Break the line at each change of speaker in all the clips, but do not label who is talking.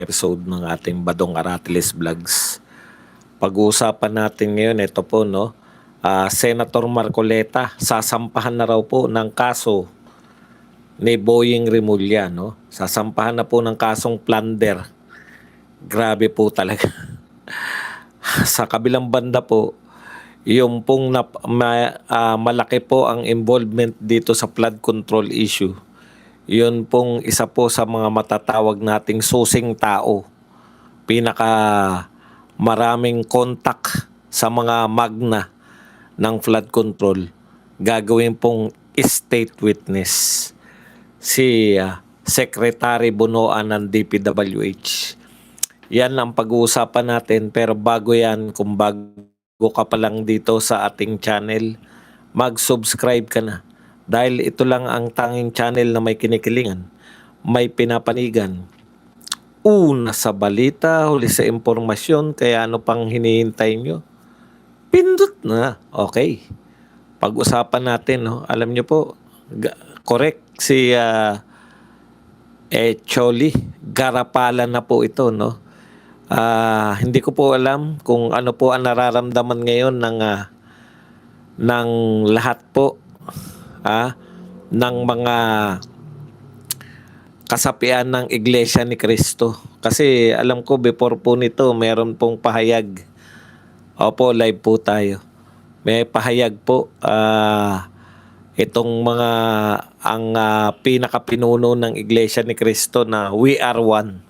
episode ng ating Badong Aratiles Vlogs. Pag-uusapan natin ngayon, ito po, no? Senator Marcoleta, sasampahan na raw po ng kaso ni Boying Rimulya, no? Sasampahan na po ng kasong plunder. Grabe po talaga. Sa kabilang banda po, yung pong malaki po ang involvement dito sa flood control issue. Yun pong isa po sa mga matatawag nating susing tao. Pinaka maraming contact sa mga magna ng flood control. Gagawin pong state witness si Secretary Bunoan ng DPWH. Yan ang pag-uusapan natin, pero bago yan, kung bago ka pa lang dito sa ating channel, mag-subscribe ka na. Dahil ito lang ang tanging channel na may kinikilingan, may pinapanigan. Una sa balita, huli sa impormasyon, kaya ano pang hinihintay nyo? Pindot na. Okay. Pag-usapan natin, no? Alam nyo po, correct si Choli. Garapala na po ito, no? Hindi ko po alam kung ano po ang nararamdaman ngayon ng lahat po ng mga kasapian ng Iglesia ni Cristo. Kasi alam ko before po nito meron pong pahayag. Opo, live po tayo. May pahayag po itong mga pinakapinuno ng Iglesia ni Cristo na we are one.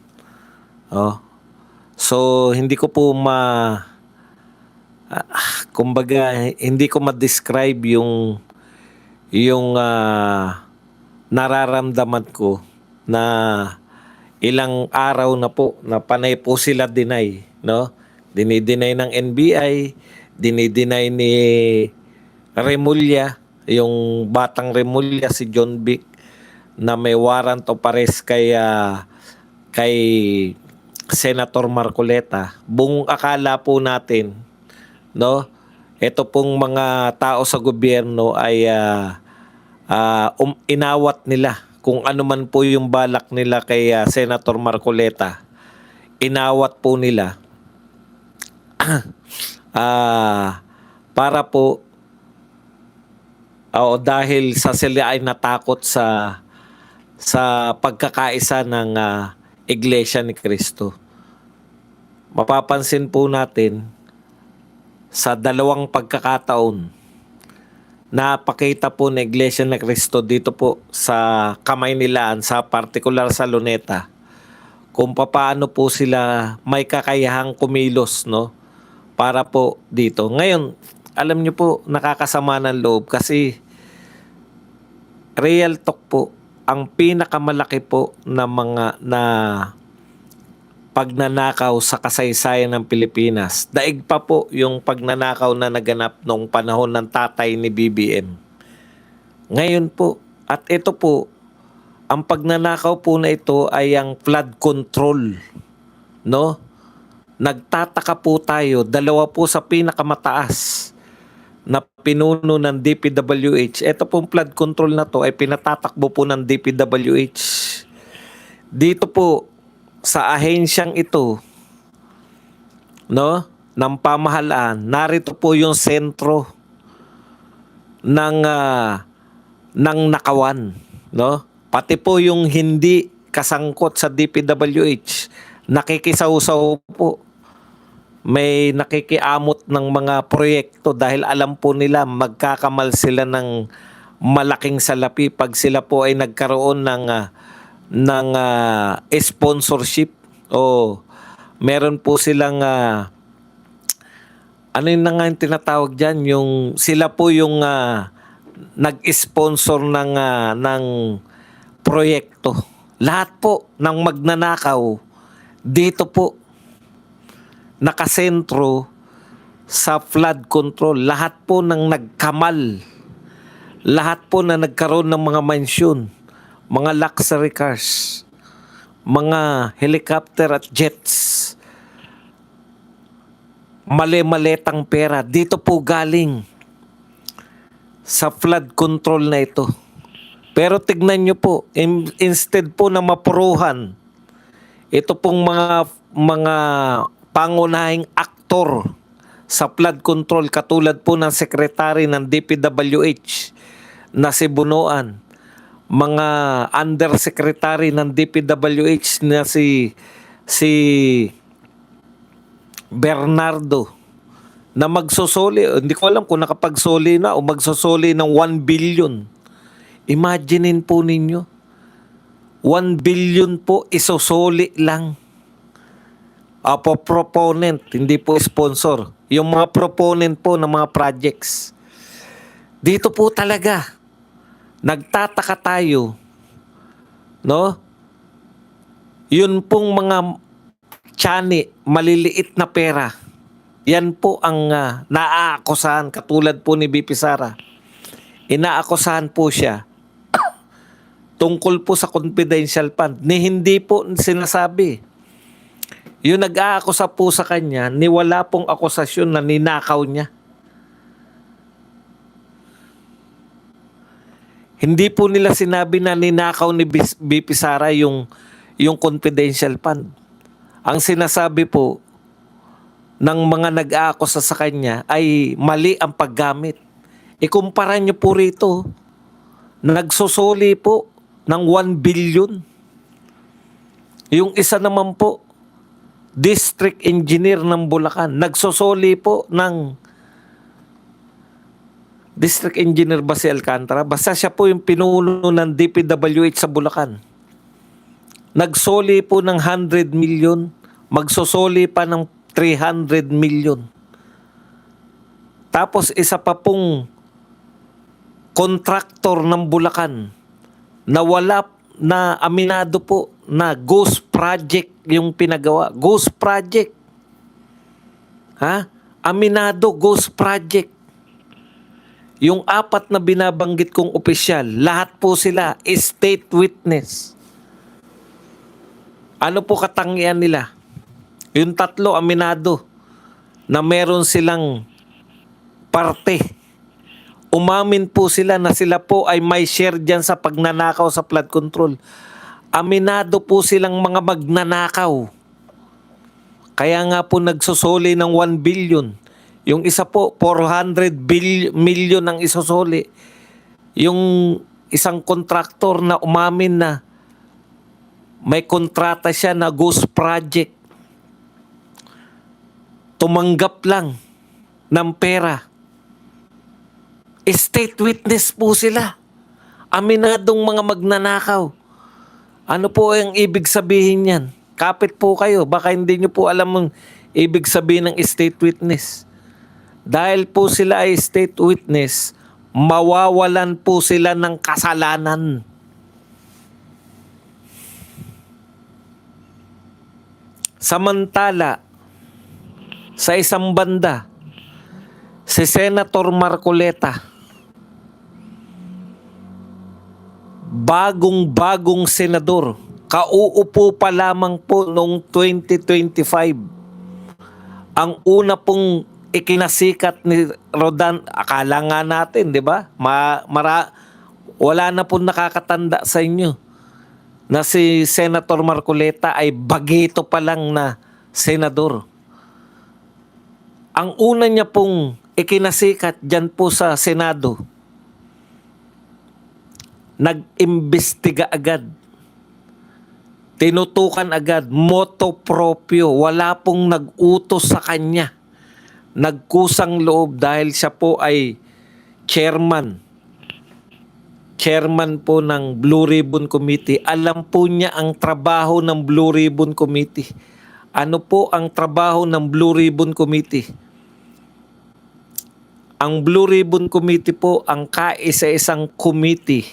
So hindi ko po kumbaga hindi ko ma-describe yung nararamdaman ko na ilang araw na po na panay po sila deny, no? Dinideny ng NBI, dinideny ni Remulla, yung batang Remulla, si John Vic, na may warrant of arrest kay Senator Marcoleta. Buong akala po natin, no? Ito pong mga tao sa gobyerno ay inawat nila kung ano man po yung balak nila kay Senator Marcoleta. Inawat po nila para po dahil sila ay natakot sa pagkakaisa ng Iglesia ni Cristo. Mapapansin po natin sa dalawang pagkakataon, napakita po ng Iglesia ni Cristo dito po sa Kamaynilaan, sa partikular sa Luneta, kung paano po sila may kakayahang kumilos, no? Para po dito. Ngayon, alam niyo po, nakakasama ng loob kasi real talk po, ang pinakamalaki po na pagnanakaw sa kasaysayan ng Pilipinas. Daig pa po yung pagnanakaw na naganap noong panahon ng tatay ni BBM. Ngayon po, at ito po, ang pagnanakaw po na ito ay ang flood control. No? Nagtataka po tayo, dalawa po sa pinakamataas na pinuno ng DPWH. Ito pong flood control na to ay pinatatakbo po ng DPWH. Dito po, sa ahensyang ito, no, ng pamahalaan, narito po yung sentro ng nakawan, no? Pati po yung hindi kasangkot sa DPWH, nakikisaw-saw po. May nakikiamot ng mga proyekto dahil alam po nila magkakamal sila ng malaking salapi pag sila po ay nagkaroon ng sponsorship o meron po silang ano yun na nga yung tinatawag dyan, yung sila po yung nag-sponsor ng proyekto. Lahat po ng magnanakaw dito po nakasentro sa flood control. Lahat po ng nagkamal, lahat po na nagkaroon ng mga mansyon, mga luxury cars, mga helicopter at jets, mali-maletang pera, dito po galing sa flood control na ito. Pero tignan nyo po, instead po na mapuruhan Ito pong mga pangunahing aktor sa flood control katulad po ng Secretary ng DPWH na si Bunoan, mga Undersecretary ng DPWH na si Bernardo na magsosoli, hindi ko alam kung nakapagsoli na o magsosoli ng 1 billion. Imaginein po ninyo, 1 billion po isosoli lang. Po proponent, hindi po sponsor. Yung mga proponent po ng mga projects. Dito po talaga, nagtataka tayo, no? Yun pong mga tiyani, maliliit na pera. Yan po ang naaakusahan, katulad po ni BP Sara. Inaakusahan po siya tungkol po sa confidential fund ni hindi po sinasabi. Yung nag-aakusa po sa kanya, ni wala pong akusasyon na ninakaw niya. Hindi po nila sinabi na ninakaw ni BP Sara yung confidential fund. Ang sinasabi po ng mga nag-aakusa sa kanya ay mali ang paggamit. Ikumpara niyo po rito, nagsosoli po ng 1 billion. Yung isa naman po, District Engineer ng Bulacan, nagsosoli po ng District Engineer ba si Alcantara? Basta siya po yung pinuno ng DPWH sa Bulacan. Nagsoli po ng 100 million, magsosoli pa ng 300 million. Tapos isa pa pong kontraktor ng Bulacan na wala na aminado po na ghost project yung pinagawa. Ghost project. Ha? Aminado ghost project. Yung 4 na binabanggit kong opisyal, lahat po sila state witness. Ano po katangian nila? Yung 3 aminado na meron silang parte. Umamin po sila na sila po ay may share dyan sa pagnanakaw sa flood control. Aminado po silang mga magnanakaw. Kaya nga po nagsusoli ng 1 billion. Yung isa po, 400 million ang isusoli. Yung isang kontraktor na umamin na may kontrata siya na ghost project. Tumanggap lang ng pera. State witness po sila. Aminadong mga magnanakaw. Ano po ang ibig sabihin yan? Kapit po kayo. Baka hindi nyo po alam ang ibig sabihin ng state witness. Dahil po sila ay state witness, mawawalan po sila ng kasalanan. Samantala, sa isang banda, si Senator Marcoleta, bagong-bagong senador, kauupo pa lamang po noong 2025. Ang una pong ikinasikat ni Rodan, akala nga natin, di ba? Wala na pong nakakatanda sa inyo na si Senator Marcoleta ay bagito pa lang na senador. Ang una niya pong ikinasikat dyan po sa Senado, nag-imbestiga agad. Tinutukan agad, motu proprio, wala pong nag-utos sa kanya. Nagkusang loob dahil siya po ay chairman po ng Blue Ribbon Committee. Alam po niya ang trabaho ng Blue Ribbon Committee. Ano po ang trabaho ng Blue Ribbon Committee? Ang Blue Ribbon Committee po ang kaisa-isang committee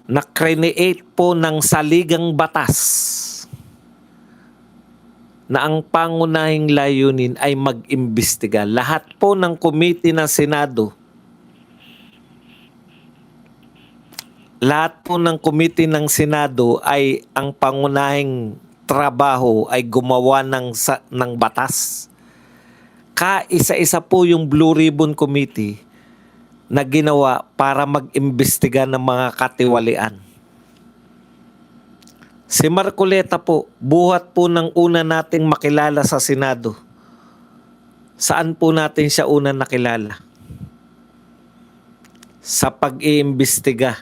na create po ng saligang batas na ang pangunahing layunin ay mag-imbestiga. Lahat po ng committee ng Senado, ay ang pangunahing trabaho ay gumawa ng batas. Kaisa-isa po yung Blue Ribbon Committee na ginawa para mag-imbestiga ng mga katiwalian. Si Marcoleta po, buhat po ng una nating makilala sa Senado. Saan po natin siya una nakilala? Sa pag-iimbestiga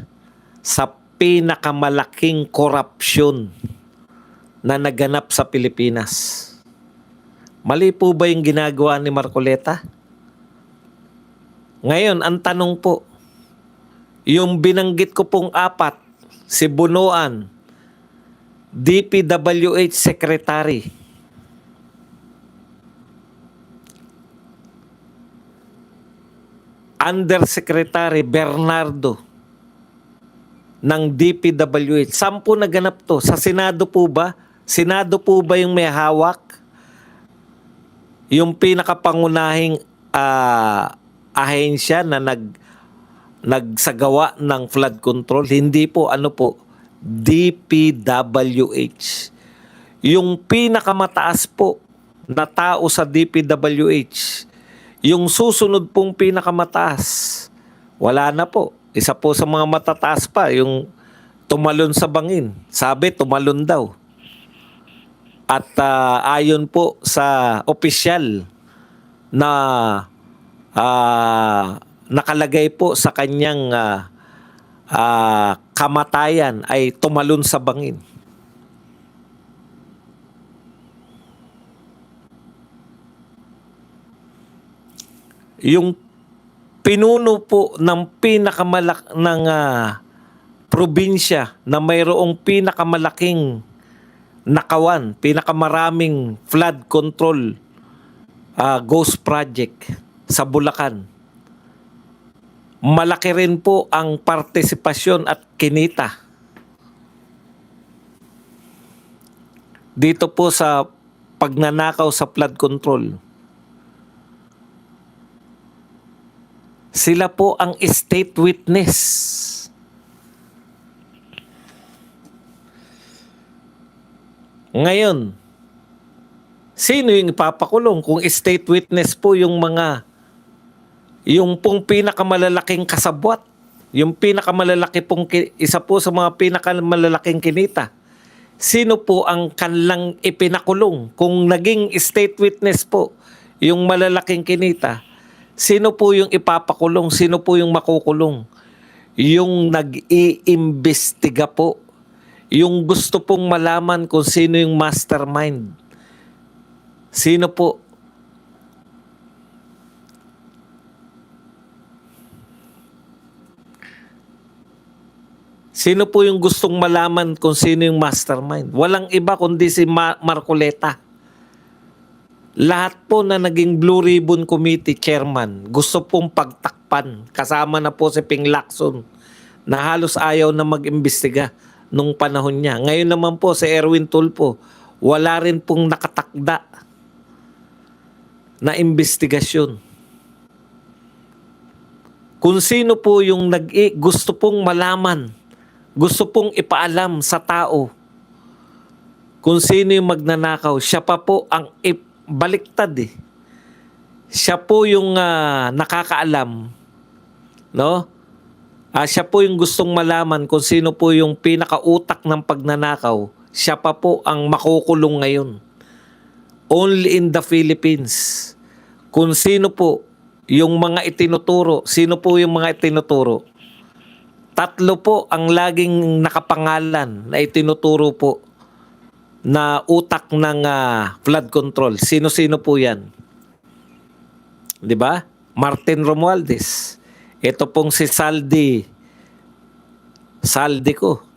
sa pinakamalaking korupsyon na naganap sa Pilipinas. Mali po ba yung ginagawa ni Marcoleta? Ngayon, ang tanong po, yung binanggit ko pong apat, si Bunuan, DPWH Secretary, Undersecretary Bernardo ng DPWH. Saan po naganap to? Sa Senado po ba? Senado po ba yung may hawak? Yung pinakapangunahing ahensya na nagsagawa ng flood control? Hindi po, ano po? DPWH. Yung pinakamataas po na tao sa DPWH, yung susunod pong pinakamataas, wala na po. Isa po sa mga matataas pa, yung tumalon sa bangin. Sabi, tumalon daw. At ayon po sa opisyal na nakalagay po sa kanyang kamatayan ay tumalon sa bangin. Yung pinuno po ng probinsya na mayroong pinakamalaking nakawan, pinakamaraming flood control ghost project sa Bulacan. Malaki rin po ang partisipasyon at kinita dito po sa pagnanakaw sa flood control. Sila po ang state witness. Ngayon, sino yung ipapakulong? Kung state witness po yung pong pinakamalalaking kasabwat, yung pinakamalalaki pong, isa po sa mga pinakamalalaking kinita, sino po ang kanilang ipinakulong? Kung naging state witness po yung malalaking kinita, sino po yung ipapakulong? Sino po yung makukulong? Yung nag-iimbestiga po. Yung gusto pong malaman kung sino yung mastermind. Sino po? Sino po yung gustong malaman kung sino yung mastermind? Walang iba kundi si Marcoleta. Lahat po na naging Blue Ribbon Committee chairman, gusto pong pagtakpan. Kasama na po si Ping Lacson na halos ayaw na mag-imbestiga nung panahon niya. Ngayon naman po si Erwin Tulfo, wala rin pong nakatakda na imbestigasyon. Kung sino po yung gusto pong malaman, gusto pong ipaalam sa tao kung sino yung magnanakaw, siya pa po ang baliktad eh. Siya po yung nakakaalam, no? Siya po yung gustong malaman kung sino po yung pinakautak ng pagnanakaw. Siya pa po ang makukulong ngayon. Only in the Philippines. Kung sino po yung mga itinuturo, sino po yung mga itinuturo? Tatlo po ang laging nakapangalan na itinuturo po na utak ng flood control. Sino-sino po yan? Di ba? Martin Romualdez. Ito pong si Saldico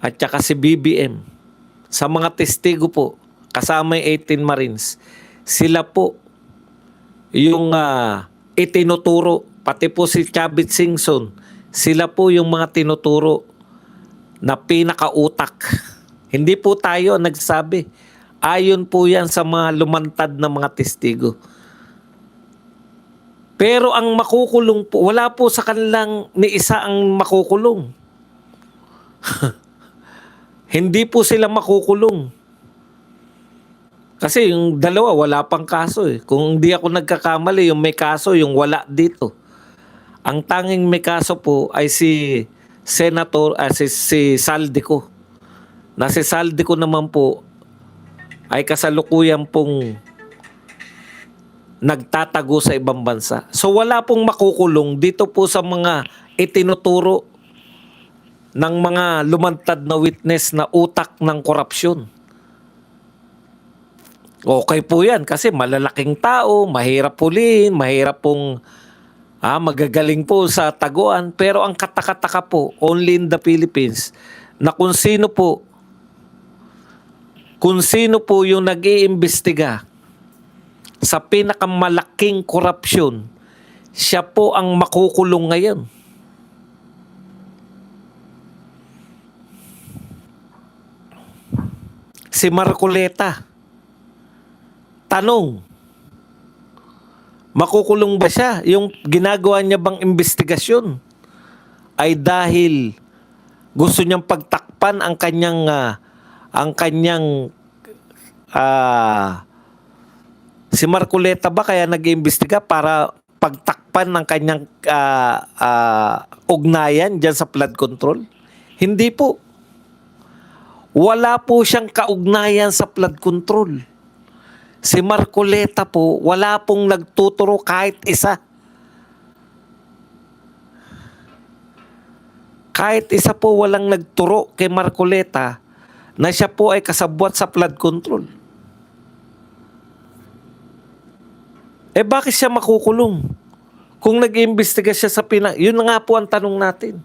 at saka si BBM. Sa mga testigo po, kasama yung 18 Marines, sila po yung itinuturo, pati po si Chavit Singson, sila po yung mga tinuturo na pinakautak. Hindi po tayo nagsabi. Ayon po yan sa mga lumantad na mga testigo. Pero ang makukulong po, wala po sa kanilang ni isa ang makukulong. Hindi po sila makukulong. Kasi yung dalawa, wala pang kaso eh. Kung hindi ako nagkakamali, yung may kaso, yung wala dito. Ang tanging may kaso po ay si Senator, si Saldico, na si Saldi ko naman po ay kasalukuyan pong nagtatago sa ibang bansa. So wala pong makukulong dito po sa mga itinuturo ng mga lumantad na witness na utak ng korupsyon. Okay po yan kasi malalaking tao, mahirap pulihin, mahirap pong magagaling po sa taguan. Pero ang katakataka po, only in the Philippines, na kung sino po yung nag-iimbestiga sa pinakamalaking korupsyon, siya po ang makukulong ngayon. Si Marcoleta. Tanong, makukulong ba siya? Yung ginagawa niya bang investigasyon ay dahil gusto niyang pagtakpan ang kanyang si Marcoleta ba kaya nag-iimbestiga para pagtakpan ng kanyang ugnayan dyan sa flood control? Hindi po. Wala po siyang kaugnayan sa flood control. Si Marcoleta po, wala pong nagtuturo kahit isa. Kahit isa po walang nagturo kay Marcoleta na siya po ay kasabwat sa flood control. Bakit siya makukulong? Kung nag-iimbestiga siya sa yun na nga po ang tanong natin.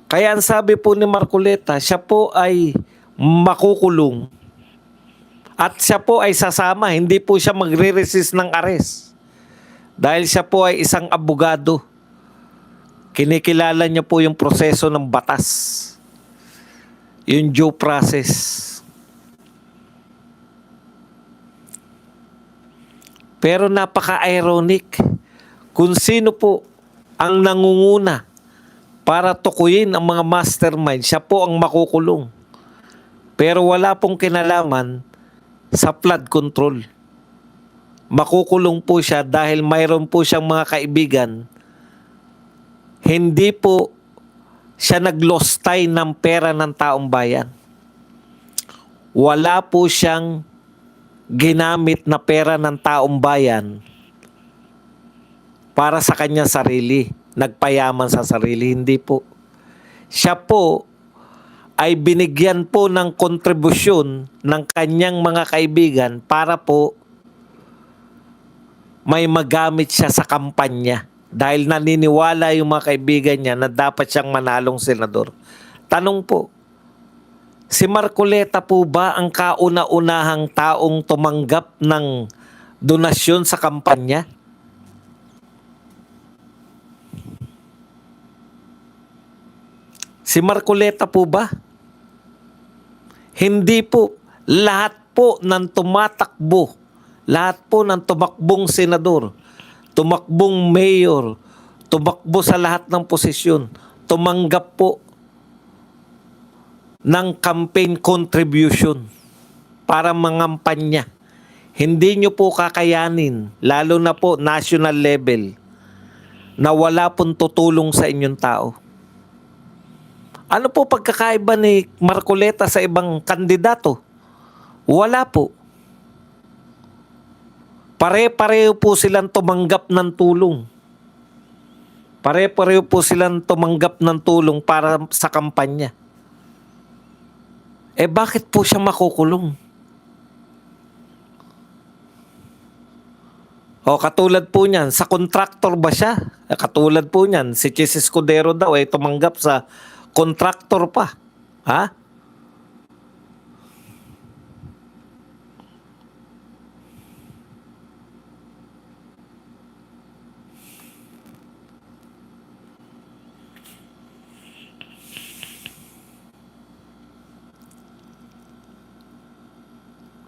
Kaya ang sabi po ni Marcoleta, siya po ay makukulong. At siya po ay sasama, hindi po siya magre-resist ng arrest. Dahil siya po ay isang abogado. Kinikilala niya po yung proseso ng batas. Yung due process. Pero napaka-ironic kung sino po ang nangunguna para tukuyin ang mga mastermind, siya po ang makukulong. Pero wala pong kinalaman sa flood control. Makukulong po siya dahil mayroon po siyang mga kaibigan. Hindi po siya naglostay ng pera ng taong bayan. Wala po siyang ginamit na pera ng taong bayan para sa kanyang sarili. Nagpayaman sa sarili. Hindi po. Siya po ay binigyan po ng kontribusyon ng kanyang mga kaibigan para po may magamit siya sa kampanya. Dahil naniniwala yung mga kaibigan niya na dapat siyang manalong senador. Tanong po, si Marcoleta po ba ang kauna-unahang taong tumanggap ng donasyon sa kampanya? Si Marcoleta po ba? Hindi po. Lahat po ng tumatakbo, lahat po ng tumakbong senador, tumakbong mayor, tumakbo sa lahat ng posisyon, tumanggap po ng campaign contribution para mangampanya. Hindi nyo po kakayanin, lalo na po national level, na wala pong tutulong sa inyong tao. Ano po pagkakaiba ni Marcoleta sa ibang kandidato? Wala po. Pare-pareho po silang tumanggap ng tulong. Pare-pareho po silang tumanggap ng tulong para sa kampanya. Bakit po siya makukulong? Katulad po niyan, sa contractor ba siya? Katulad po niyan, si Chis Escudero daw ay tumanggap sa contractor pa. Ha?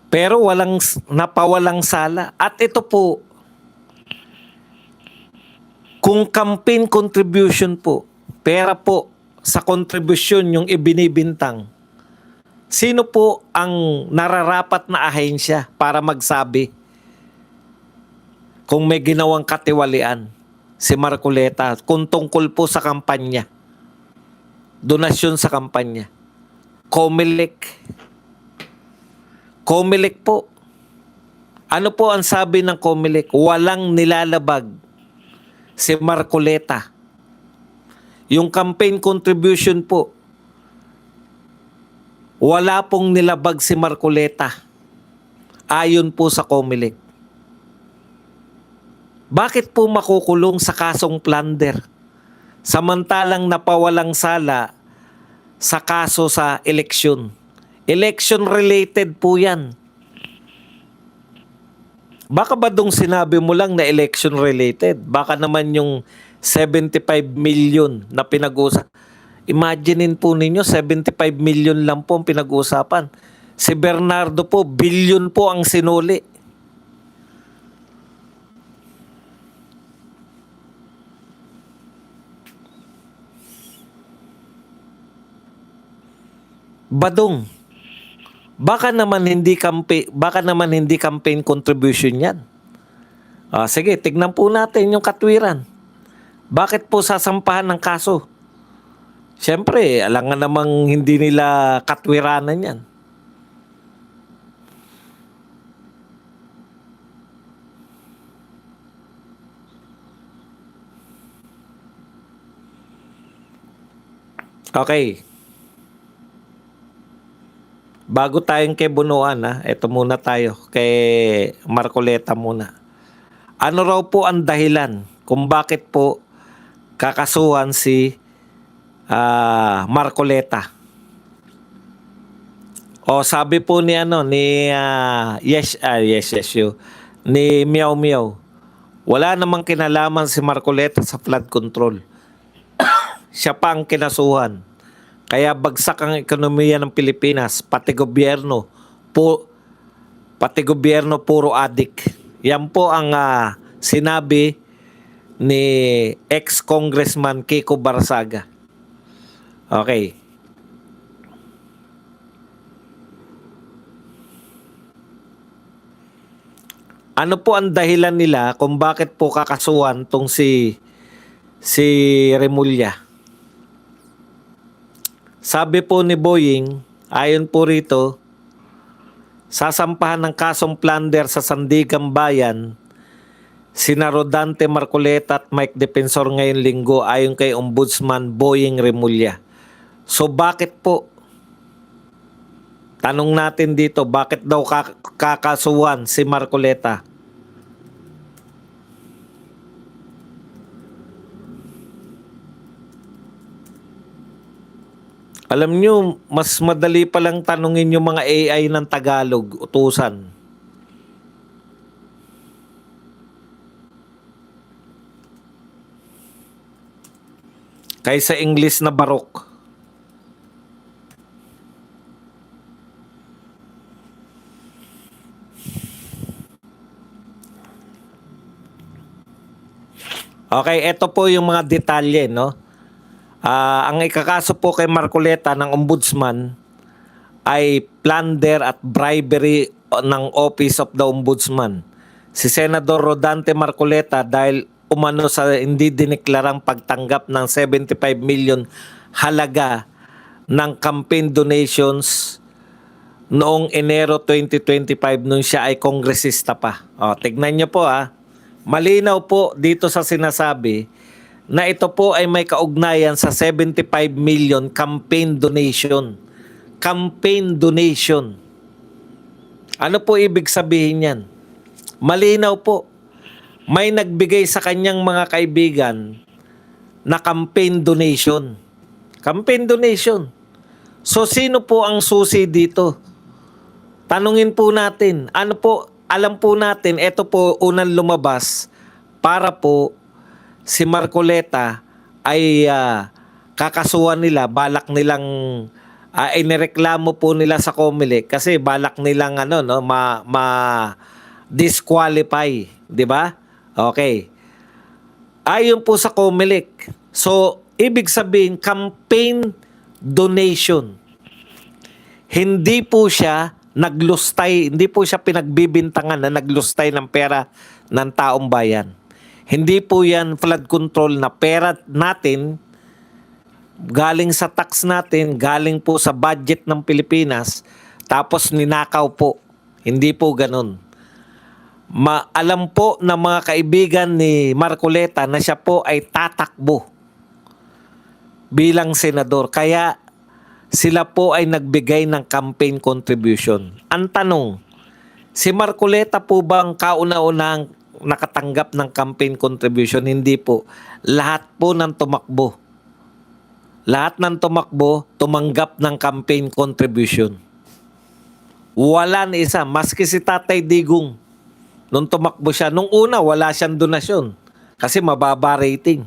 Pero napawalang sala. At ito po, kung campaign contribution po, pera po sa contribution yung ibinibintang, sino po ang nararapat na ahensya para magsabi kung may ginawang katiwalian? Si Marcoleta, kung tungkol po sa kampanya, donasyon sa kampanya. Comelec. Comelec po. Ano po ang sabi ng Comelec? Walang nilalabag si Marcoleta. Yung campaign contribution po, wala pong nilabag si Marcoleta. Ayon po sa Comelec. Bakit po makukulong sa kasong plunder? Samantalang napawalang sala sa kaso sa eleksyon. Election related po yan. Baka ba dong sinabi mo lang na election related? Baka naman yung 75 million na pinag-usap. Imaginein po ninyo, 75 million lang po ang pinag-uusapan. Si Bernardo po, billion po ang sinuli. Badong. Baka naman hindi campaign contribution 'yan. Sige, tignan po natin yung katwiran. Bakit po sasampahan ng kaso? Siyempre, alangan namang hindi nila katwiranan 'yan. Okay. Bago tayong kay Bunuan, ito muna tayo. Kay Marcoleta muna. Ano raw po ang dahilan kung bakit po kakasuhan si Marcoleta? O sabi po ni ni Meow Meow, wala namang kinalaman si Marcoleta sa flood control. Siya pa ang kinasuhan. Kaya bagsak ang ekonomiya ng Pilipinas, pati gobyerno puro adik. Yan po ang sinabi ni ex-congressman Kiko Barsaga. Okay. Ano po ang dahilan nila kung bakit po kakasuhan tong si Remulla? Sabi po ni Boying, ayon po rito, sasampahan ng kasong plunder sa Sandigan Bayan sina Rodante Marcoleta at Mike Defensor ngayong linggo ayon kay Ombudsman Boying Remulla. So bakit po? Tanong natin dito, bakit daw kakasuhan si Marcoleta? Alam nyo, mas madali palang tanungin yung mga AI ng Tagalog, utusan. Kaysa English na barok. Okay, ito po yung mga detalye, no? Ang ikakaso po kay Marcoleta ng Ombudsman ay plunder at bribery ng Office of the Ombudsman. Si Senador Rodante Marcoleta dahil umano sa hindi dineklarang pagtanggap ng 75 million halaga ng campaign donations noong Enero 2025 nung siya ay kongresista pa. Tignan niyo po Malinaw po dito sa sinasabi na ito po ay may kaugnayan sa 75 million campaign donation. Campaign donation. Ano po ibig sabihin yan? Malinaw po. May nagbigay sa kanyang mga kaibigan na campaign donation. Campaign donation. So sino po ang susi dito? Tanungin po natin. Alam po natin, ito po unang lumabas para po si Marcoleta ay kakasuhan nila, balak nilang inireklamo po nila sa Comelec kasi balak nilang disqualify, di ba? Okay. Ayon po sa Comelec. So, ibig sabihin campaign donation. Hindi po siya naglustay, hindi po siya pinagbibintangan na naglustay ng pera ng taong bayan. Hindi po yan flood control na pera natin galing sa tax natin, galing po sa budget ng Pilipinas, tapos ninakaw po. Hindi po ganun. Alam po ng mga kaibigan ni Marcoleta na siya po ay tatakbo bilang senador. Kaya sila po ay nagbigay ng campaign contribution. Ang tanong, si Marcoleta po bang kauna-unang nakatanggap ng campaign contribution? Hindi po. Lahat po ng tumakbo. Lahat ng tumakbo, tumanggap ng campaign contribution. Wala na isa. Maski si Tatay Digong, nung tumakbo siya, nung una wala siyang donasyon kasi mababa rating.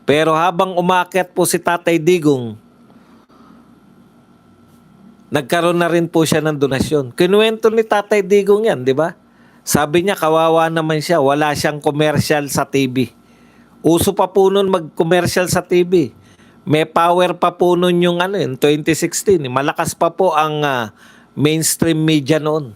Pero habang umakyat po si Tatay Digong, nagkaroon na rin po siya ng donasyon. Kinuwento ni Tatay Digong yan, di ba? Sabi niya, kawawa naman siya, wala siyang commercial sa TV. Uso pa po nun mag-commercial sa TV. May power pa po nun yung 2016. Malakas pa po ang mainstream media noon.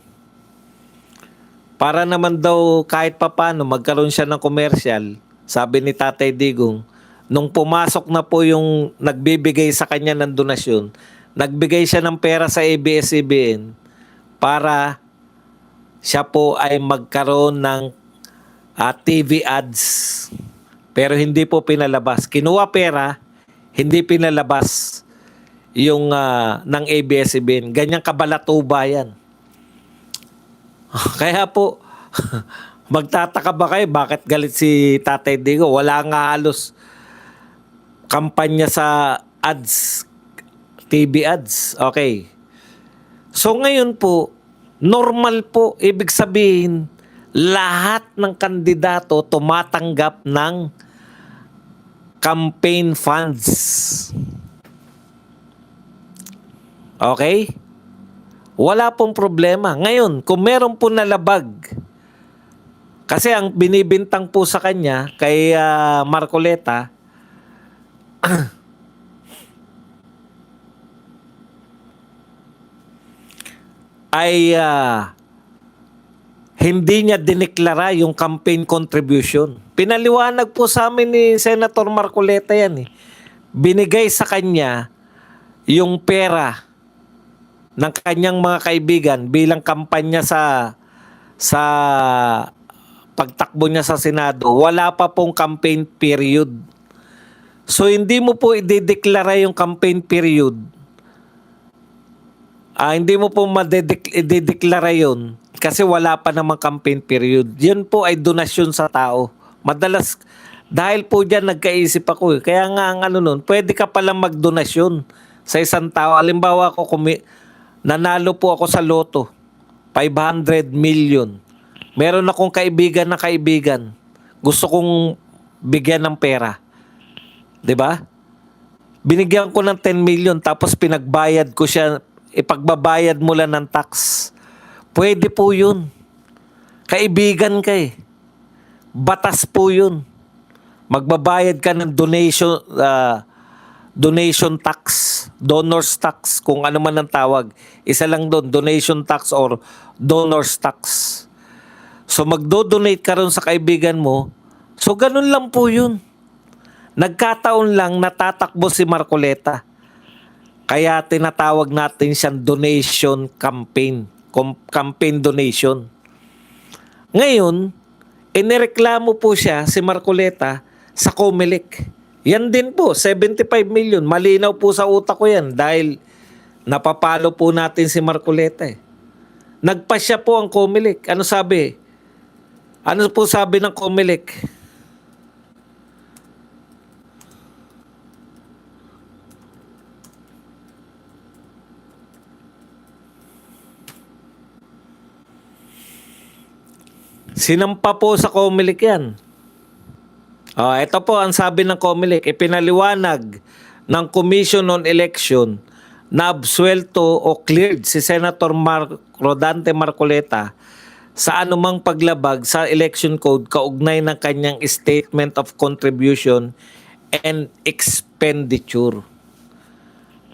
Para naman daw kahit papano magkaroon siya ng commercial, sabi ni Tatay Digong, nung pumasok na po yung nagbibigay sa kanya ng donasyon, nagbigay siya ng pera sa ABS-CBN para siya po ay magkaroon ng TV ads. Pero hindi po pinalabas. Kinuha pera, hindi pinalabas yung ng ABS-CBN. Ganyang kabalatuba yan. Kaya po, magtataka ba kayo bakit galit si Tatay Digo? Wala nga halos kampanya sa ads, TV ads. Okay. So ngayon po, normal po, ibig sabihin, lahat ng kandidato tumatanggap ng campaign funds. Okay? Wala pong problema. Ngayon, kung meron po nalabag, kasi ang binibintang po sa kanya, kay Marcoleta, ay hindi niya dineklara yung campaign contribution. Pinaliwanag po sa amin ni Senator Marcoleta yan. Binigay sa kanya yung pera ng kanyang mga kaibigan bilang kampanya sa pagtakbo niya sa Senado. Wala pa pong campaign period. So hindi mo po idedeklara yung campaign period. Hindi mo po idedeklara yun kasi wala pa namang campaign period. Yun po ay donasyon sa tao. Madalas, dahil po dyan nagkaisip ako. Kaya nga ang nun, pwede ka palang magdonasyon sa isang tao. Halimbawa ako, nanalo po ako sa loto, 500 million. Meron akong kaibigan na kaibigan. Gusto kong bigyan ng pera. 'Di ba? Binigyan ko ng 10 million tapos pinagbayad ko siya, ipagbabayad mo lang ng tax. Pwede po 'yun. Kaibigan ka eh. Batas po 'yun. Magbabayad ka ng donation tax, donor's tax, kung ano man ang tawag. Isa lang doon, donation tax or donor's tax. So magdo-donate ka ron sa kaibigan mo. So ganun lang po yun. Nagkataon lang natatakbo si Marcoleta. Kaya tinatawag natin siyang donation campaign. Campaign donation. Ngayon, inireklamo po siya, si Marcoleta, sa COMELEC. Yan din po, 75 million. Malinaw po sa utak ko yan dahil napapalo po natin si Marcoleta eh. Nagpasya po ang COMELEC. Ano sabi? Ano po sabi ng COMELEC? Sinampa po sa COMELEC yan. Ito po ang sabi ng COMELEC, ipinaliwanag ng Commission on Election na absuelto o cleared si Senator Rodante Marcoleta sa anumang paglabag sa election code kaugnay ng kanyang statement of contribution and expenditure.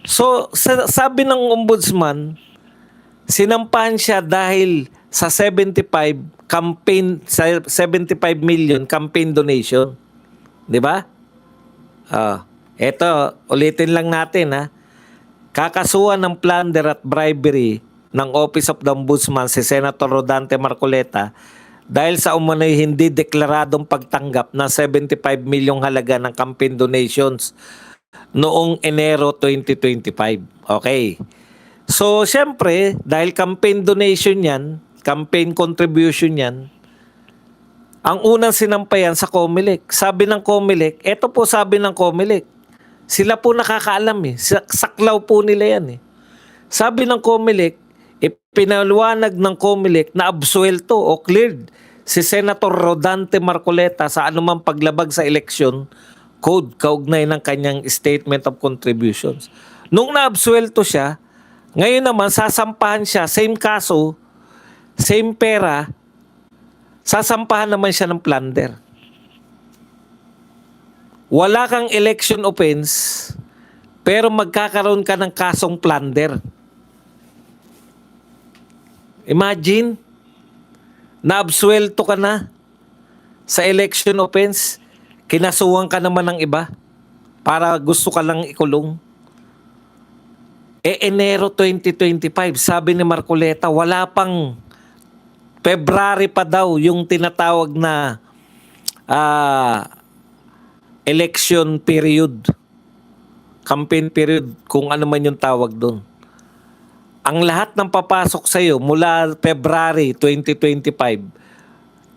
So, sabi ng ombudsman, sinampahan siya dahil sa 75 million campaign donation. 'Di ba? Ito, ulitin lang natin ha. Kakasuhan ng plunder at bribery ng Office of the Ombudsman si Senator Rodante Marcoleta dahil sa umano'y hindi deklaradong pagtanggap ng 75 milyong halaga ng campaign donations noong Enero 2025. Okay. So, syempre, dahil campaign donation yan, campaign contribution yan, ang unang sinampayan sa COMELEC. Sabi ng COMELEC, eto po sabi ng COMELEC, sila po nakakaalam eh. Saklaw po nila yan eh. Sabi ng COMELEC, ipinaliwanag ng COMELEC na absuelto o cleared si Senator Rodante Marcoleta sa anumang paglabag sa eleksyon code kaugnay ng kanyang statement of contributions. Nung naabsuelto siya, ngayon naman sasampahan siya, same kaso, same pera, sasampahan naman siya ng plunder. Wala kang election offense, pero magkakaroon ka ng kasong plunder. Imagine, naabsuelto ka na sa election offense, kinasuhan ka naman ng iba para gusto ka lang ikulong. Enero 2025, sabi ni Marcoleta, wala pang February pa daw yung tinatawag na election period, campaign period, kung ano man yung tawag doon. Ang lahat ng papasok sa iyo mula February 2025,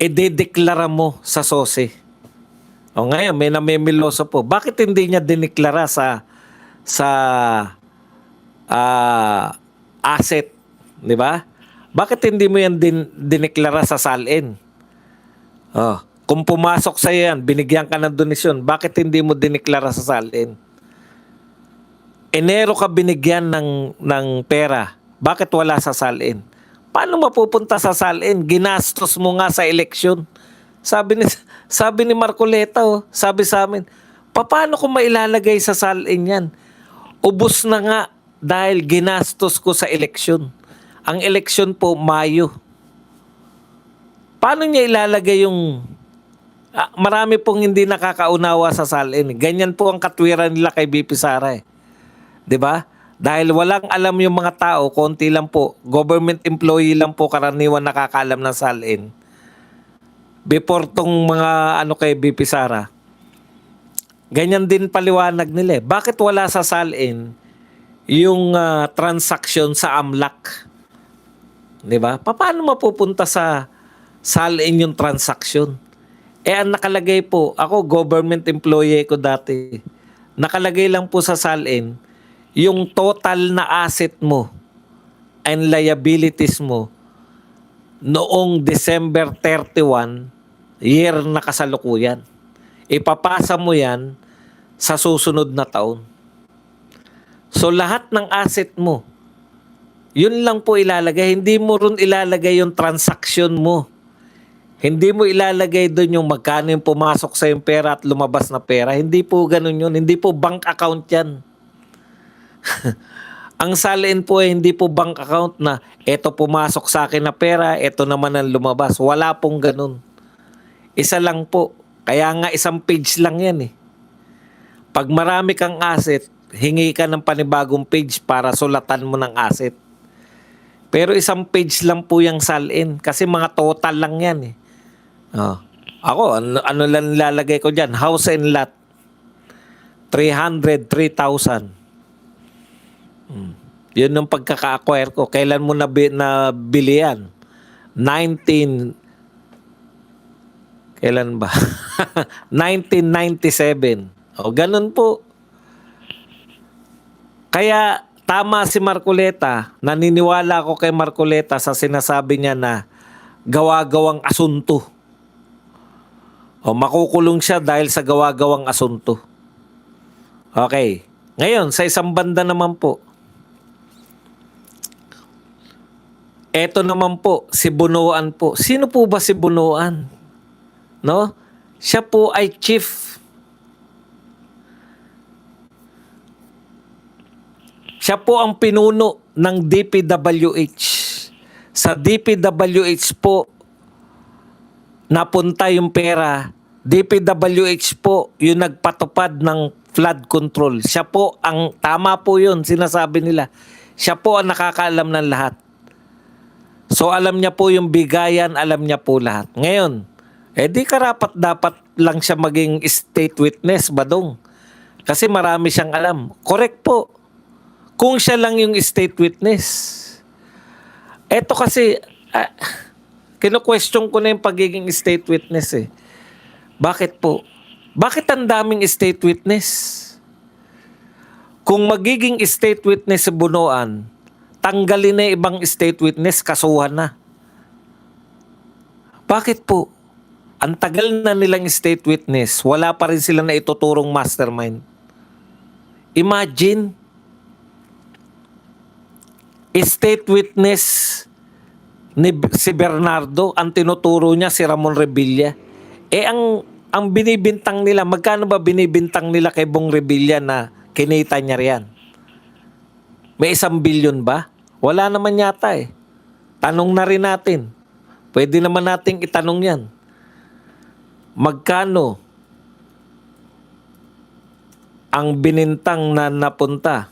idedeklara mo sa SOSE. O ngayon, may namimiloso po. Bakit hindi niya dineklara sa asset? Di ba? Bakit hindi mo yan dineklara sa SALN? Oh. Kung pumasok sa yan, binigyan ka ng donasyon, bakit hindi mo dineklara sa SALN? Enero ka binigyan ng pera, bakit wala sa SALN? Paano mapupunta sa SALN? Ginastos mo nga sa eleksyon. Sabi ni Marcoleta, sabi sa amin, paano ko mailalagay sa SALN yan? Ubus na nga dahil ginastos ko sa eleksyon. Ang eleksyon po, Mayo. Paano niya ilalagay yung... marami pong hindi nakakaunawa sa SALN. Ganyan po ang katwiran nila kay BP Sara eh. 'Di ba? Dahil walang alam yung mga tao, konti lang po, government employee lang po karaniwan nakakaalam ng SALN. Before tong mga kay BP Sara, ganyan din paliwanag nila eh. Bakit wala sa SALN yung transaction sa AMLAC? 'Di ba? Paano mapupunta sa SALN yung transaction? Ang nakalagay po, ako government employee ko dati, nakalagay lang po sa SALN, yung total na asset mo and liabilities mo noong December 31, year na kasalukuyan. Ipapasa mo yan sa susunod na taon. So lahat ng asset mo, yun lang po ilalagay. Hindi mo rin ilalagay yung transaction mo. Hindi mo ilalagay doon yung magkano yung pumasok sa yung pera at lumabas na pera. Hindi po ganun yun. Hindi po bank account yan. Ang SALN po hindi po bank account na eto pumasok sa akin na pera, eto naman ang lumabas. Wala pong ganun. Isa lang po. Kaya nga isang page lang yan eh. Pag marami kang asset, hingi ka ng panibagong page para sulatan mo ng asset. Pero isang page lang po yung SALN kasi mga total lang yan eh. Ako, ano lang nilalagay ko dyan? House and lot. 303,000. Yun yung pagkaka-acquire ko. Kailan mo nabili yan? Kailan ba? 1997. Ganun po. Kaya tama si Marcoleta. Naniniwala ako kay Marcoleta sa sinasabi niya na gawa-gawang asunto. Makukulong siya dahil sa gawa-gawang asunto. Okay. Ngayon, sa isang banda naman po, eto naman po, si Bunuan po. Sino po ba si Bunuan? No? Siya po ay chief. Siya po ang pinuno ng DPWH. Sa DPWH po, napunta yung pera. DPWH po yung nagpatupad ng flood control. Siya po ang, tama po yun, sinasabi nila. Siya po ang nakakaalam ng lahat. So alam niya po yung bigayan, alam niya po lahat. Ngayon, di karapat dapat lang siya maging state witness, Badong. Kasi marami siyang alam. Correct po. Kung siya lang yung state witness. Eto kasi, kino-question ko na yung pagiging state witness eh. Bakit po? Bakit ang daming state witness? Kung magiging state witness sa Bunuan, tanggalin na yung ibang state witness, kasuhan na. Bakit po? Ang tagal na nilang state witness, wala pa rin sila na ituturong mastermind. Imagine, state witness ni si Bernardo, ang tinuturo niya si Ramon Revilla. Ang binibintang nila, magkano ba binibintang nila kay Bong Revilla na kinita niya riyan? May 1 billion ba? Wala naman yata eh. Tanong na rin natin. Pwede naman nating itanong yan. Magkano ang binintang na napunta?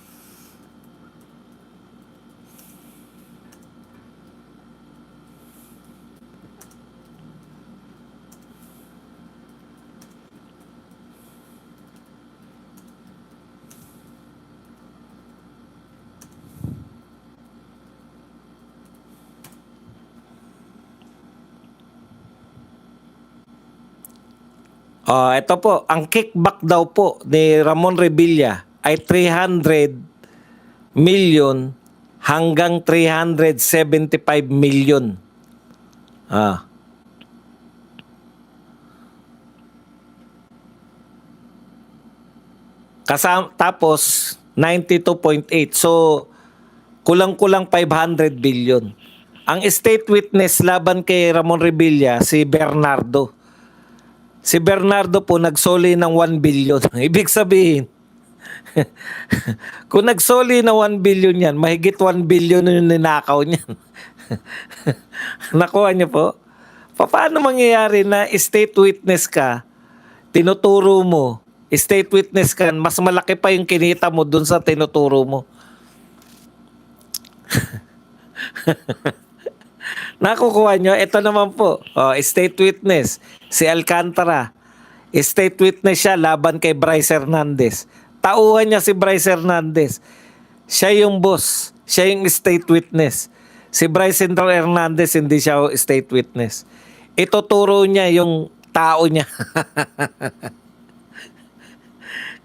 Ito po, ang kickback daw po ni Ramon Revilla ay 300 million hanggang 375 million. Tapos 92.8. So kulang-kulang 500 billion. Ang state witness laban kay Ramon Revilla si Bernardo. Si Bernardo po nagsoli ng 1 billion. Ibig sabihin, kung nagsoli ng 1 billion yan, mahigit 1 billion yung ninakaw niyan. Nakuha niyo po? Paano mangyayari na state witness ka, tinuturo mo, state witness ka, mas malaki pa yung kinita mo dun sa tinuturo mo? Nakukuha nyo? Ito naman po. State witness. Si Alcantara. State witness siya laban kay Bryce Hernandez. Tauhan niya si Bryce Hernandez. Siya yung boss. Siya yung state witness. Si Bryce Hernandez hindi siya state witness. Ituturo niya yung tao niya.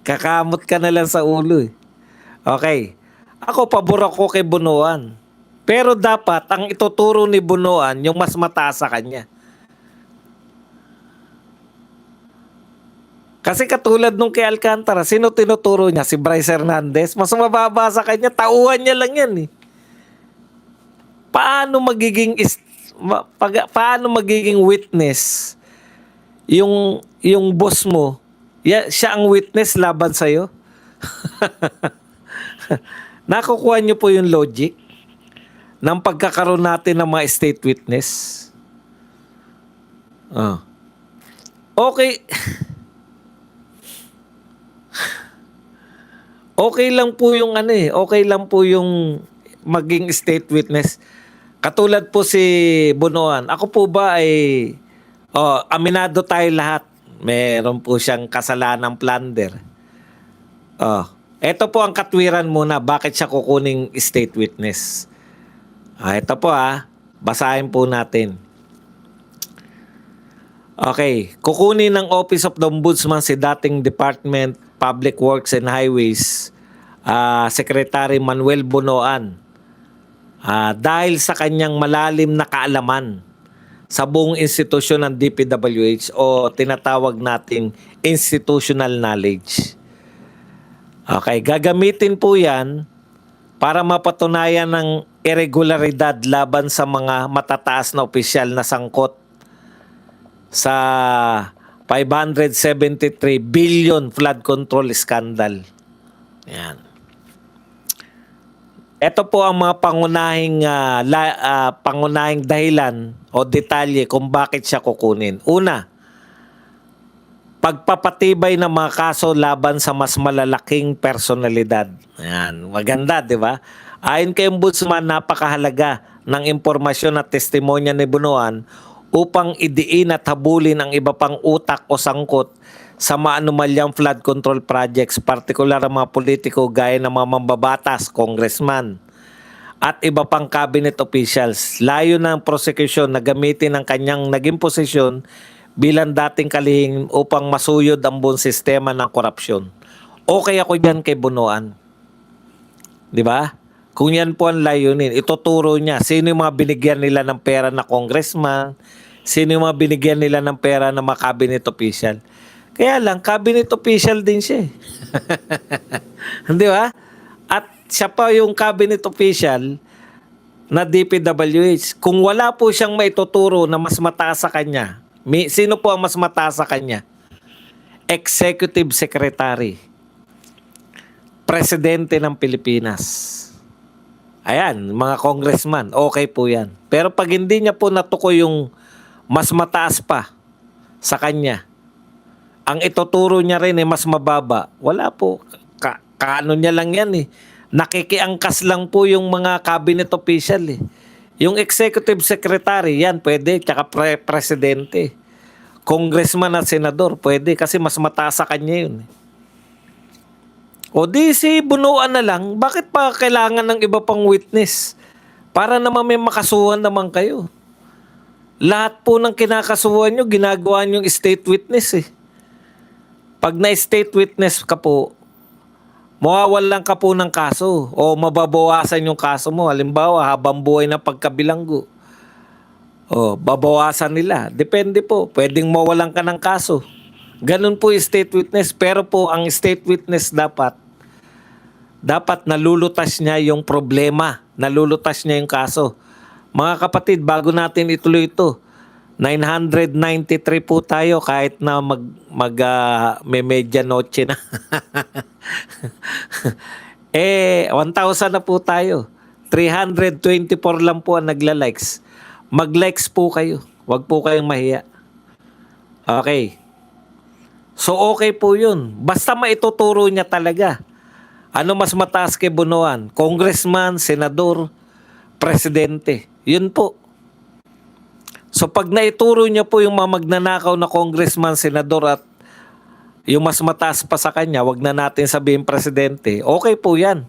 Kakamot ka na lang sa ulo eh. Okay. Ako, pabor ako kay Bunuan. Pero dapat, ang ituturo ni Bunuan, yung mas mataas sa kanya. Kasi katulad nung kay Alcantara, sino tinuturo niya? Si Bryce Hernandez? Mas mababa sa kanya, tauhan niya lang yan eh. Paano magiging witness yung boss mo? Siya ang witness laban sa'yo? Nakukuha niyo po yung logic ng pagkakaroon natin ng mga state witness. Okay. Okay lang po yung okay lang po yung maging state witness. Katulad po si Bunuan. Ako po ba ay aminado tayo lahat. Meron po siyang kasalanang plunder. Ito po ang katwiran muna bakit siya kukuning state witness. Ito po basahin po natin. Okay, kukunin ng Office of the Ombudsman si dating Department Public Works and Highways Secretary Manuel Bunuan dahil sa kanyang malalim na kaalaman sa buong institusyon ng DPWH o tinatawag nating institutional knowledge. Okay, gagamitin po yan para mapatunayan ng irregularidad laban sa mga matataas na opisyal na sangkot sa 573 billion flood control scandal. Yan. Ito po ang mga pangunahing dahilan o detalye kung bakit siya kukunin. Una, pagpapatibay ng mga kaso laban sa mas malalaking personalidad. Ayan, maganda, di ba? Ayon kay Ombudsman, napakahalaga ng impormasyon at testimonya ni Bunuan upang idiin at habulin ang iba pang utak o sangkot sa maanumalyang flood control projects, partikular ang mga politiko gaya ng mga mambabatas, congressman, at iba pang cabinet officials. Layo ng prosecution na gamitin ang kanyang naging posisyon bilang dating kalihim upang masuyod ang buong sistema ng korupsyon. Okay ako dyan kay Bunuan. Di ba? Kung yan po ang layunin, ituturo niya sino yung mga binigyan nila ng pera na congressman, sino yung mga binigyan nila ng pera na mga cabinet official. Kaya lang, cabinet official din siya. Di ba? At siya pa yung cabinet official na DPWH. Kung wala po siyang maituturo na mas mataas sa kanya, sino po ang mas mataas sa kanya? Executive Secretary. Presidente ng Pilipinas. Ayan, mga congressman, okay po yan. Pero pag hindi niya po natukoy yung mas mataas pa sa kanya, ang ituturo niya rin ay mas mababa, wala po. Kaano niya lang yan eh. Nakikiangkas lang po yung mga cabinet official eh. Yung executive secretary, yan pwede, tsaka presidente. Congressman at senador, pwede kasi mas mataas sa kanya yun. O di si Bunuan na lang, bakit pa kailangan ng iba pang witness? Para naman may makasuhan naman kayo. Lahat po ng kinakasuhan nyo, ginagawa nyo yung state witness eh. Pag na-state witness ka po, mawawalan ka po ng kaso o mababawasan yung kaso mo. Halimbawa, habang buhay na pagkabilanggo. O, babawasan nila. Depende po. Pwedeng mawalan ka ng kaso. Ganun po yung state witness. Pero po, ang state witness dapat nalulutas niya yung problema. Nalulutas niya yung kaso. Mga kapatid, bago natin ituloy ito, 993 po tayo kahit na may medianoche na. 1,000 na po tayo. 324 lang po ang nagla-likes. Mag-likes po kayo. Huwag po kayong mahiya. Okay. So okay po yun. Basta maituturo niya talaga. Ano mas mataas kay Bunuan? Congressman, senador, presidente. Yun po. So pag naituro niya po yung mga magnanakaw na congressman, senador at yung mas mataas pa sa kanya, wag na natin sabihin presidente, okay po yan.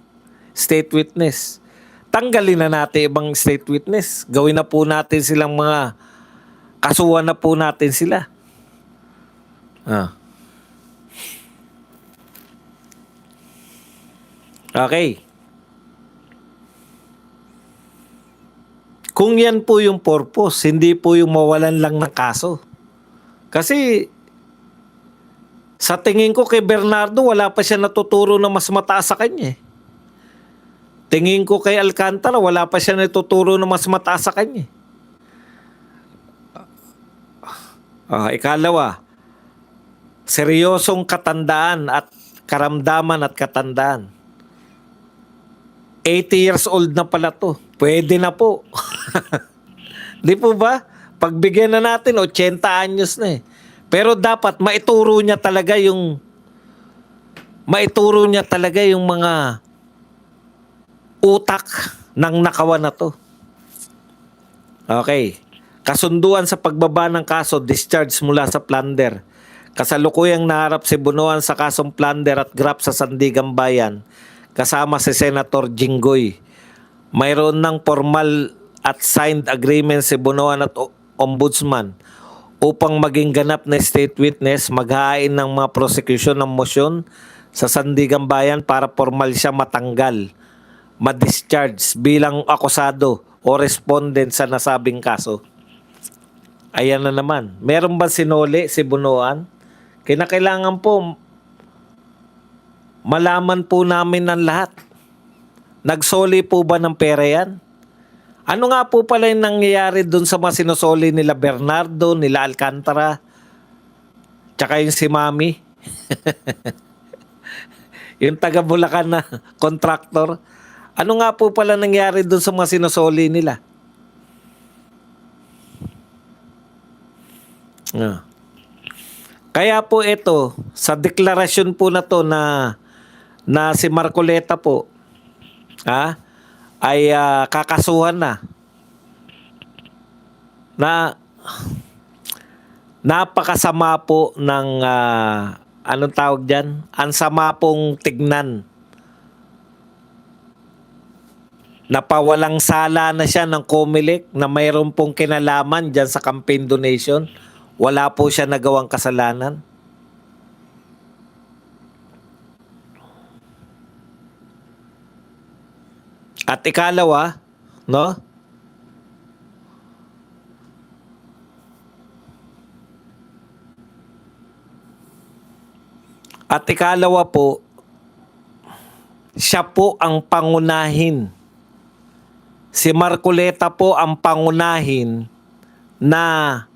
State witness. Tanggalin na natin ibang state witness. Gawin na po natin silang mga kasuhan na po natin sila. Okay. Kung yan po yung purpose, hindi po yung mawalan lang ng kaso. Kasi sa tingin ko kay Bernardo, wala pa siya natuturo na mas mataas sa kanya. Tingin ko kay Alcantara, wala pa siya natuturo na mas mataas sa kanya. Ikalawa, seryosong katandaan at karamdaman at katandaan. 80 years old na pala to. Pwede na po. Di po ba? Pagbigyan na natin, 80 anyos na eh. Pero dapat maituro niya talaga yung mga utak ng nakawan na to. Okay. Kasunduan sa pagbaba ng kaso, discharge mula sa plunder. Kasalukuyang naharap si Bunuan sa kasong plunder at graft sa Sandigan Bayan kasama si Senator Jinggoy. Mayroon ng formal at signed agreement si Bunuan at Ombudsman upang maging ganap na state witness, maghain ng mga prosecution ng motion sa Sandigan Bayan para formal siya matanggal, ma-discharge bilang akusado o respondent sa nasabing kaso. Ayan na naman. Meron ba sinuli si Bunuan? Kinakailangan po malaman po namin ng lahat. Nagsoli po ba ng pera yan? Ano nga po pala yung nangyayari dun sa mga sinusoli nila Bernardo, nila Alcantara, tsaka yung si Mami? Yung taga Bulacan na contractor. Ano nga po pala nangyayari dun sa mga sinusoli nila? Kaya po ito, sa deklarasyon po na to na si Marcoleta po, ay kakasuhan na napakasama po ng anong tawag diyan? Ang sama pong tignan. Napawalang sala na siya ng COMELEC na mayroon pong kinalaman diyan sa campaign donation. Wala po siya nagawang kasalanan. At ikalawa, no? At ikalawa po, siya po ang pangunahin. Si Marcoleta po ang pangunahin na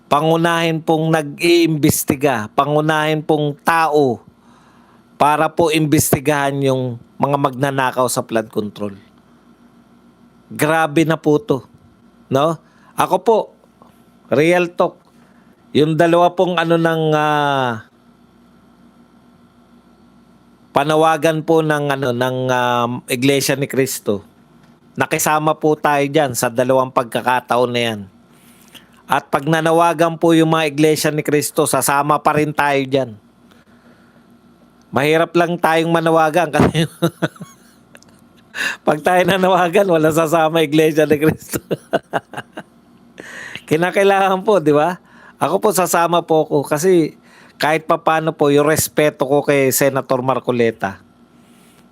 pangunahin pong nag-iimbestiga, pangunahin pong tao para po imbestigahan yung mga magnanakaw sa flood control. Grabe na po to, no? Ako po, real talk, yung dalawa pong panawagan po ng Iglesia ni Cristo. Nakisama po tayo diyan sa dalawang pagkakataon na yan. At pag nanawagan po yung mga Iglesia ni Cristo, sasama pa rin tayo diyan. Mahirap lang tayong manawagan kasi pag tayo nanawagan, wala sasama Iglesia ni Cristo. Kinakailangan po, di ba? Ako po sasama po ako kasi kahit papano po yung respeto ko kay Senator Marcoleta.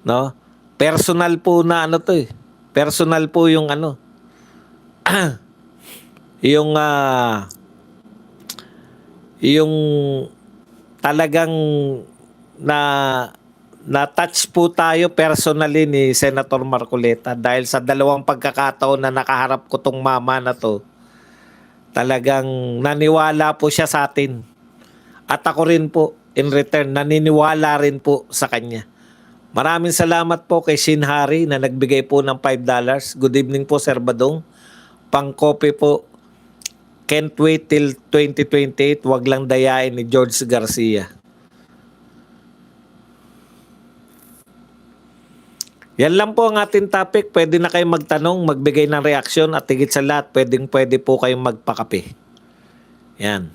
No? Personal po na to eh. Personal po yung yung talagang na-touch po tayo personally ni Senator Marcoleta dahil sa dalawang pagkakataon na nakaharap ko tong mama na to. Talagang naniwala po siya sa atin. At ako rin po, in return, naniniwala rin po sa kanya. Maraming salamat po kay Shin Hari na nagbigay po ng $5. Good evening po, Sir Badong. Pang-copy po, can't wait till 2028. Wag lang dayain ni George Garcia. Yan lang po ang ating topic. Pwede na kayong magtanong, magbigay ng reaksyon at higit sa lahat, pwede po kayong magpakape. Yan.